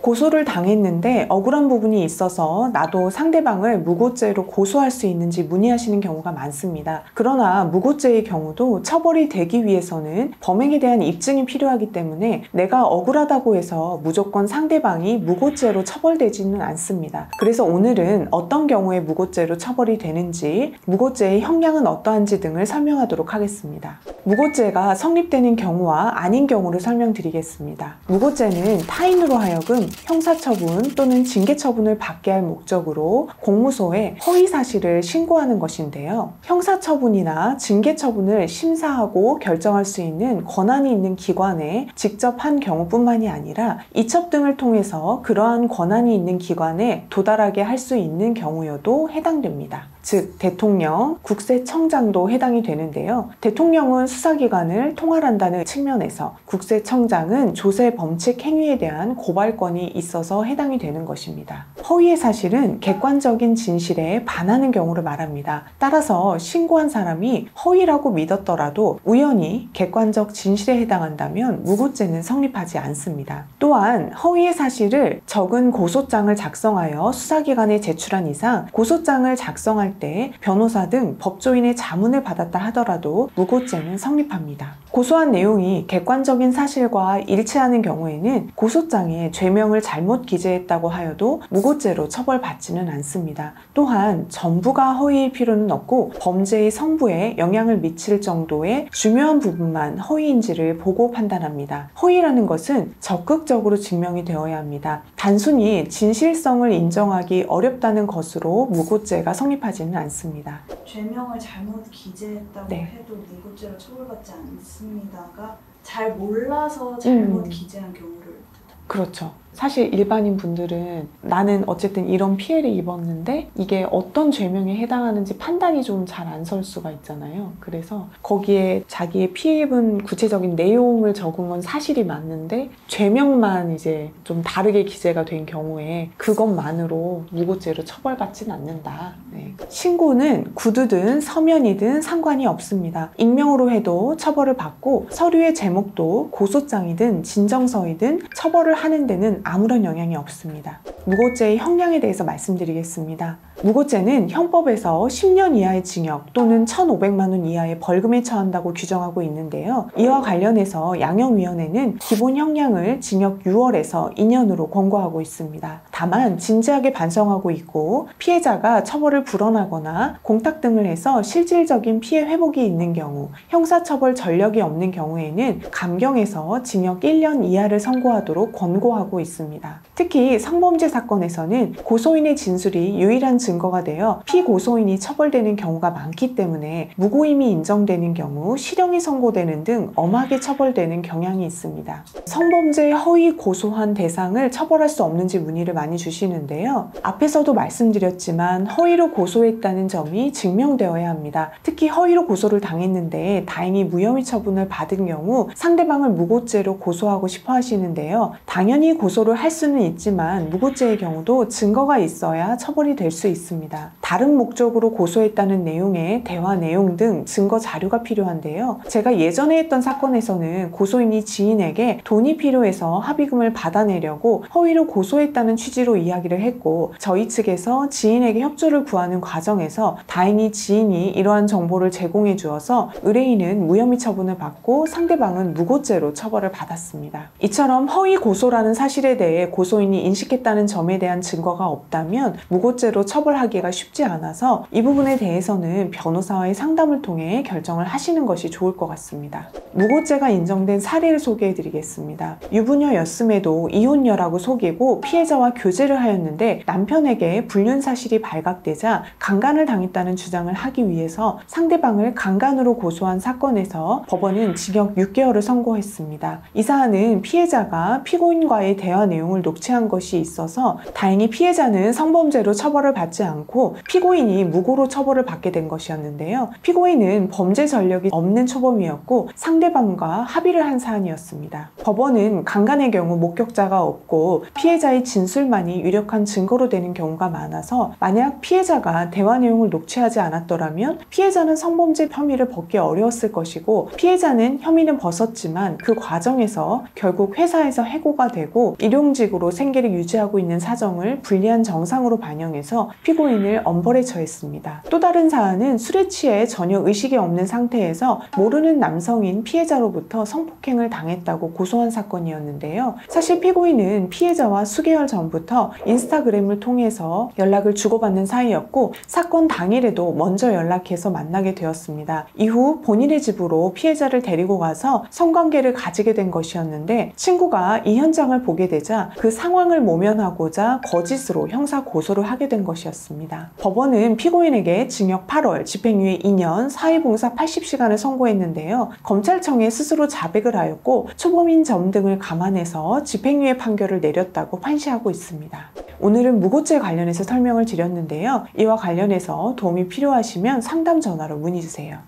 고소를 당했는데 억울한 부분이 있어서 나도 상대방을 무고죄로 고소할 수 있는지 문의하시는 경우가 많습니다. 그러나 무고죄의 경우도 처벌이 되기 위해서는 범행에 대한 입증이 필요하기 때문에 내가 억울하다고 해서 무조건 상대방이 무고죄로 처벌되지는 않습니다. 그래서 오늘은 어떤 경우에 무고죄로 처벌이 되는지, 무고죄의 형량은 어떠한지 등을 설명하도록 하겠습니다. 무고죄가 성립되는 경우와 아닌 경우를 설명드리겠습니다. 무고죄는 타인으로 하여금 형사처분 또는 징계처분을 받게 할 목적으로 공무소에 허위사실을 신고하는 것인데요. 형사처분이나 징계처분을 심사하고 결정할 수 있는 권한이 있는 기관에 직접 한 경우뿐만이 아니라 이첩 등을 통해서 그러한 권한이 있는 기관에 도달하게 할 수 있는 경우여도 해당됩니다. 즉 대통령, 국세청장도 해당이 되는데요. 대통령은 수사기관을 통할한다는 측면에서, 국세청장은 조세 범칙 행위에 대한 고발권이 있어서 해당이 되는 것입니다. 허위의 사실은 객관적인 진실에 반하는 경우를 말합니다. 따라서 신고한 사람이 허위라고 믿었더라도 우연히 객관적 진실에 해당한다면 무고죄는 성립하지 않습니다. 또한 허위의 사실을 적은 고소장을 작성하여 수사기관에 제출한 이상 고소장을 작성할 때 변호사 등 법조인의 자문을 받았다 하더라도 무고죄는 성립합니다. 고소한 내용이 객관적인 사실과 일치하는 경우에는 고소장에 죄명을 잘못 기재했다고 하여도 무고죄로 처벌받지는 않습니다. 또한 전부가 허위일 필요는 없고 범죄의 성부에 영향을 미칠 정도의 중요한 부분만 허위인지를 보고 판단합니다. 허위라는 것은 적극적으로 증명이 되어야 합니다. 단순히 진실성을 인정하기 어렵다는 것으로 무고죄가 성립하지는 않습니다. 죄명을 잘못 기재했다고 해도 무고죄로 처벌받지 않습니다가 잘 몰라서 잘못 기재한 경우를 뜻합니다. 그렇죠. 사실 일반인 분들은 나는 어쨌든 이런 피해를 입었는데 이게 어떤 죄명에 해당하는지 판단이 좀 잘 안 설 수가 있잖아요. 그래서 거기에 자기의 피해 입은 구체적인 내용을 적은 건 사실이 맞는데 죄명만 이제 좀 다르게 기재가 된 경우에 그것만으로 무고죄로 처벌받지는 않는다. 신고는 구두든 서면이든 상관이 없습니다. 익명으로 해도 처벌을 받고 서류의 제목도 고소장이든 진정서이든 처벌을 하는 데는 아무런 영향이 없습니다. 무고죄의 형량에 대해서 말씀드리겠습니다. 무고죄는 형법에서 10년 이하의 징역 또는 1,500만 원 이하의 벌금에 처한다고 규정하고 있는데요. 이와 관련해서 양형위원회는 기본 형량을 징역 6월에서 2년으로 권고하고 있습니다. 다만 진지하게 반성하고 있고 피해자가 처벌을 불허하거나 공탁 등을 해서 실질적인 피해 회복이 있는 경우, 형사처벌 전력이 없는 경우에는 감경에서 징역 1년 이하를 선고하도록 권고하고 있습니다. 특히 성범죄 사건에서는 고소인의 진술이 유일한 증거가 되어 피고소인이 처벌되는 경우가 많기 때문에 무고임이 인정되는 경우 실형이 선고되는 등 엄하게 처벌되는 경향이 있습니다. 성범죄 허위 고소한 대상을 처벌할 수 없는지 문의를 많이 주시는데요. 앞에서도 말씀드렸지만 허위로 고소했다는 점이 증명되어야 합니다. 특히 허위로 고소를 당했는데 다행히 무혐의 처분을 받은 경우 상대방을 무고죄로 고소하고 싶어 하시는데요. 당연히 고소를 할 수는 있지만 무고죄의 경우도 증거가 있어야 처벌이 될 수 있습니다. 다른 목적으로 고소했다는 내용의 대화 내용 등 증거 자료가 필요한데요. 제가 예전에 했던 사건에서는 고소인이 지인에게 돈이 필요해서 합의금을 받아내려고 허위로 고소했다는 취지로 이야기를 했고 저희 측에서 지인에게 협조를 구하는 과정에서 다행히 지인이 이러한 정보를 제공해 주어서 의뢰인은 무혐의 처분을 받고 상대방은 무고죄로 처벌을 받았습니다. 이처럼 허위 고소라는 사실에 대해 고소인이 인식했다는 점에 대한 증거가 없다면 무고죄로 처벌하기가 쉽지 않아서 이 부분에 대해서는 변호사와의 상담을 통해 결정을 하시는 것이 좋을 것 같습니다. 무고죄가 인정된 사례를 소개해 드리겠습니다. 유부녀였음에도 이혼녀라고 속이고 피해자와 교제를 하였는데 남편에게 불륜 사실이 발각되자 강간을 당했다는 주장을 하기 위해서 상대방을 강간으로 고소한 사건에서 법원은 징역 6개월을 선고했습니다. 이 사안은 피해자가 피고인과의 대화 내용을 녹취한 것이 있어서 다행히 피해자는 성범죄로 처벌을 받지 받지 않고 피고인이 무고로 처벌을 받게 된 것이었는데요. 피고인은 범죄 전력이 없는 초범이었고 상대방과 합의를 한 사안이었습니다. 법원은 강간의 경우 목격자가 없고 피해자의 진술만이 유력한 증거로 되는 경우가 많아서 만약 피해자가 대화 내용을 녹취하지 않았더라면 피해자는 성범죄 혐의를 벗기 어려웠을 것이고 피해자는 혐의는 벗었지만 그 과정에서 결국 회사에서 해고가 되고 일용직으로 생계를 유지하고 있는 사정을 불리한 정상으로 반영해서 피고인을 엄벌에 처했습니다. 또 다른 사안은 술에 취해 전혀 의식이 없는 상태에서 모르는 남성인 피해자로부터 성폭행을 당했다고 고소한 사건이었는데요. 사실 피고인은 피해자와 수개월 전부터 인스타그램을 통해서 연락을 주고받는 사이였고 사건 당일에도 먼저 연락해서 만나게 되었습니다. 이후 본인의 집으로 피해자를 데리고 가서 성관계를 가지게 된 것이었는데 친구가 이 현장을 보게 되자 그 상황을 모면하고자 거짓으로 형사 고소를 하게 된 것이었습니다. 법원은 피고인에게 징역 8월, 집행유예 2년, 사회봉사 80시간을 선고했는데요. 검찰청에 스스로 자백을 하였고 초범인 점 등을 감안해서 집행유예 판결을 내렸다고 판시하고 있습니다. 오늘은 무고죄 관련해서 설명을 드렸는데요. 이와 관련해서 도움이 필요하시면 상담 전화로 문의 주세요.